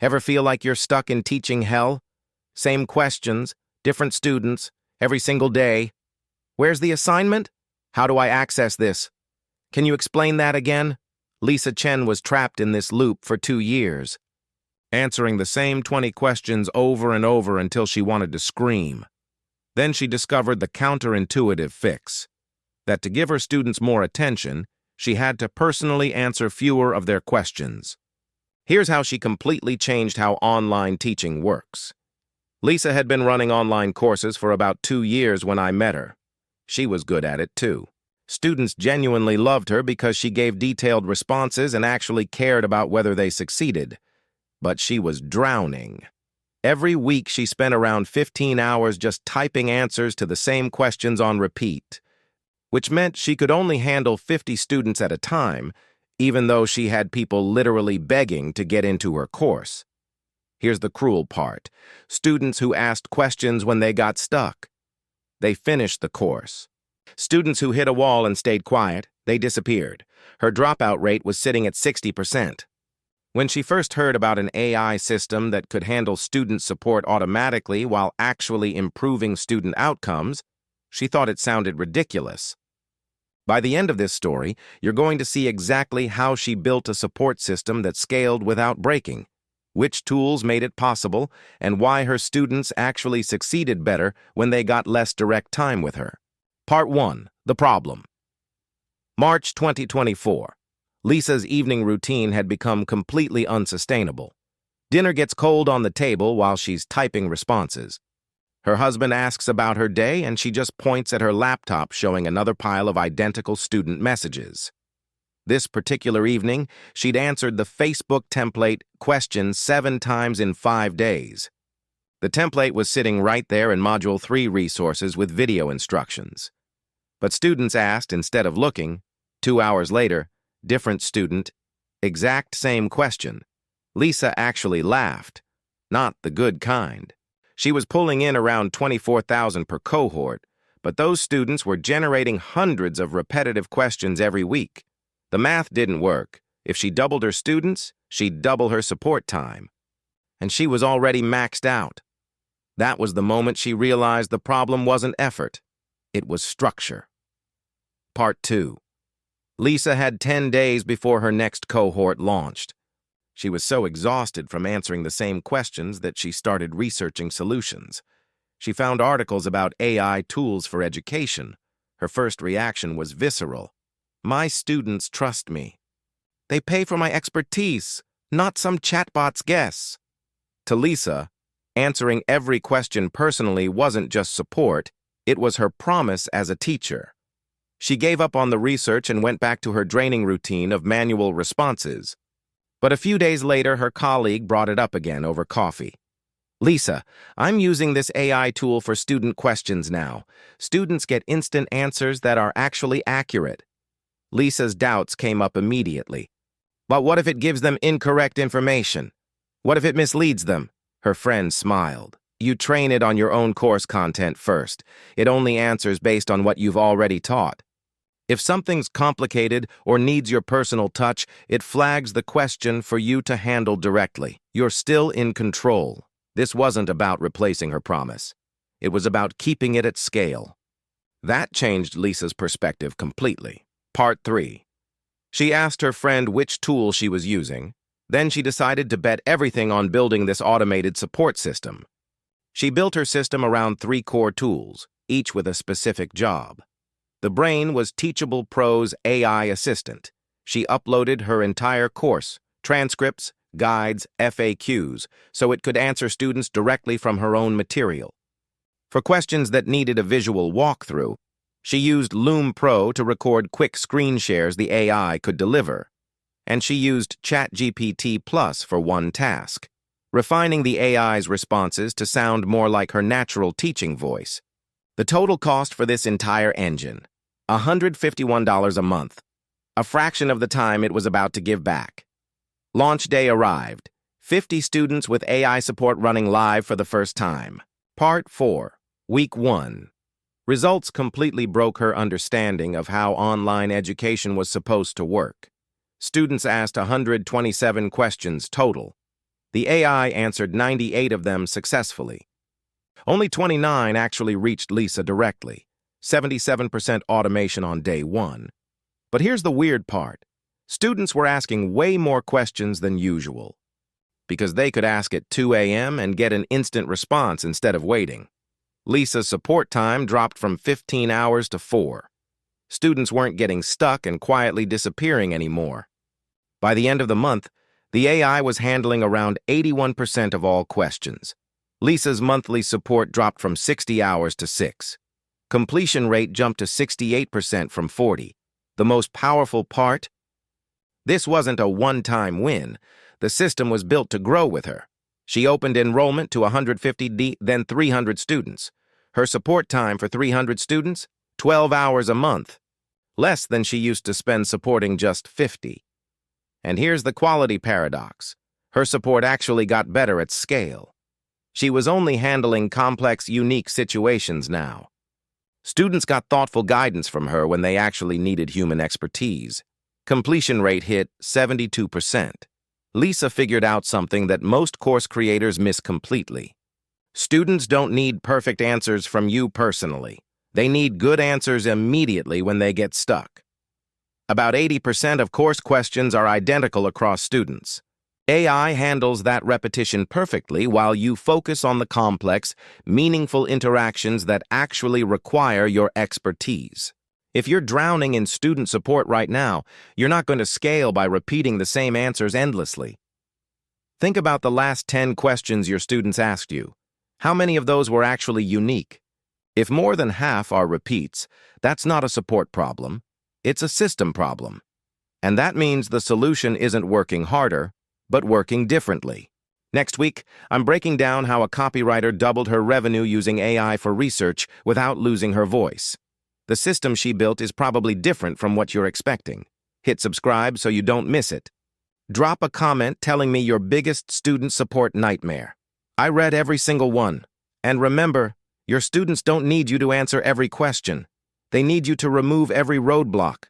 Ever feel like you're stuck in teaching hell? Same questions, different students, every single day. Where's the assignment? How do I access this? Can you explain that again? Lisa Chen was trapped in this loop for 2 years, answering the same 20 questions over and over until she wanted to scream. Then she discovered the counterintuitive fix, that to give her students more attention, she had to personally answer fewer of their questions. Here's how she completely changed how online teaching works. Lisa had been running online courses for about 2 years when I met her. She was good at it too. Students genuinely loved her because she gave detailed responses and actually cared about whether they succeeded. But she was drowning. Every week she spent around 15 hours just typing answers to the same questions on repeat, which meant she could only handle 50 students at a time, even though she had people literally begging to get into her course. Here's the cruel part. Students who asked questions when they got stuck, they finished the course. Students who hit a wall and stayed quiet, they disappeared. Her dropout rate was sitting at 60%. When she first heard about an AI system that could handle student support automatically while actually improving student outcomes, she thought it sounded ridiculous. By the end of this story, you're going to see exactly how she built a support system that scaled without breaking, which tools made it possible, and why her students actually succeeded better when they got less direct time with her. Part 1. The Problem. March 2024. Lisa's evening routine had become completely unsustainable. Dinner gets cold on the table while she's typing responses. Her husband asks about her day, and she just points at her laptop showing another pile of identical student messages. This particular evening, she'd answered the Facebook template question 7 times in 5 days. The template was sitting right there in Module 3 resources with video instructions. But students asked instead of looking. 2 hours later, different student, exact same question. Lisa actually laughed. Not the good kind. She was pulling in around 24,000 per cohort, but those students were generating hundreds of repetitive questions every week. The math didn't work. If she doubled her students, she'd double her support time. And she was already maxed out. That was the moment she realized the problem wasn't effort. It was structure. Part 2. Lisa had 10 days before her next cohort launched. She was so exhausted from answering the same questions that she started researching solutions. She found articles about AI tools for education. Her first reaction was visceral. My students trust me. They pay for my expertise, not some chatbot's guess. To Lisa, answering every question personally wasn't just support, it was her promise as a teacher. She gave up on the research and went back to her draining routine of manual responses. But a few days later, her colleague brought it up again over coffee. Lisa, I'm using this AI tool for student questions now. Students get instant answers that are actually accurate. Lisa's doubts came up immediately. But what if it gives them incorrect information? What if it misleads them? Her friend smiled. You train it on your own course content first. It only answers based on what you've already taught. If something's complicated or needs your personal touch, it flags the question for you to handle directly. You're still in control. This wasn't about replacing her promise. It was about keeping it at scale. That changed Lisa's perspective completely. Part 3. She asked her friend which tool she was using. Then she decided to bet everything on building this automated support system. She built her system around 3 core tools, each with a specific job. The brain was Teachable Pro's AI assistant. She uploaded her entire course, transcripts, guides, FAQs, so it could answer students directly from her own material. For questions that needed a visual walkthrough, she used Loom Pro to record quick screen shares the AI could deliver. And she used ChatGPT Plus for one task, refining the AI's responses to sound more like her natural teaching voice. The total cost for this entire engine, $151 a month, a fraction of the time it was about to give back. Launch day arrived. 50 students with AI support running live for the first time. Part 4. Week 1. Results completely broke her understanding of how online education was supposed to work. Students asked 127 questions total. The AI answered 98 of them successfully. Only 29 actually reached Lisa directly, 77% automation on day one. But here's the weird part. Students were asking way more questions than usual, because they could ask at 2 a.m. and get an instant response instead of waiting. Lisa's support time dropped from 15 hours to 4. Students weren't getting stuck and quietly disappearing anymore. By the end of the month, the AI was handling around 81% of all questions. Lisa's monthly support dropped from 60 hours to 6. Completion rate jumped to 68% from 40. The most powerful part? This wasn't a one-time win. The system was built to grow with her. She opened enrollment to 150, then 300 students. Her support time for 300 students? 12 hours a month. Less than she used to spend supporting just 50. And here's the quality paradox. Her support actually got better at scale. She was only handling complex, unique situations now. Students got thoughtful guidance from her when they actually needed human expertise. Completion rate hit 72%. Lisa figured out something that most course creators miss completely. Students don't need perfect answers from you personally. They need good answers immediately when they get stuck. About 80% of course questions are identical across students. AI handles that repetition perfectly while you focus on the complex, meaningful interactions that actually require your expertise. If you're drowning in student support right now, you're not going to scale by repeating the same answers endlessly. Think about the last 10 questions your students asked you. How many of those were actually unique? If more than half are repeats, that's not a support problem. It's a system problem. And that means the solution isn't working harder, but working differently. Next week, I'm breaking down how a copywriter doubled her revenue using AI for research without losing her voice. The system she built is probably different from what you're expecting. Hit subscribe so you don't miss it. Drop a comment telling me your biggest student support nightmare. I read every single one. And remember, your students don't need you to answer every question. They need you to remove every roadblock.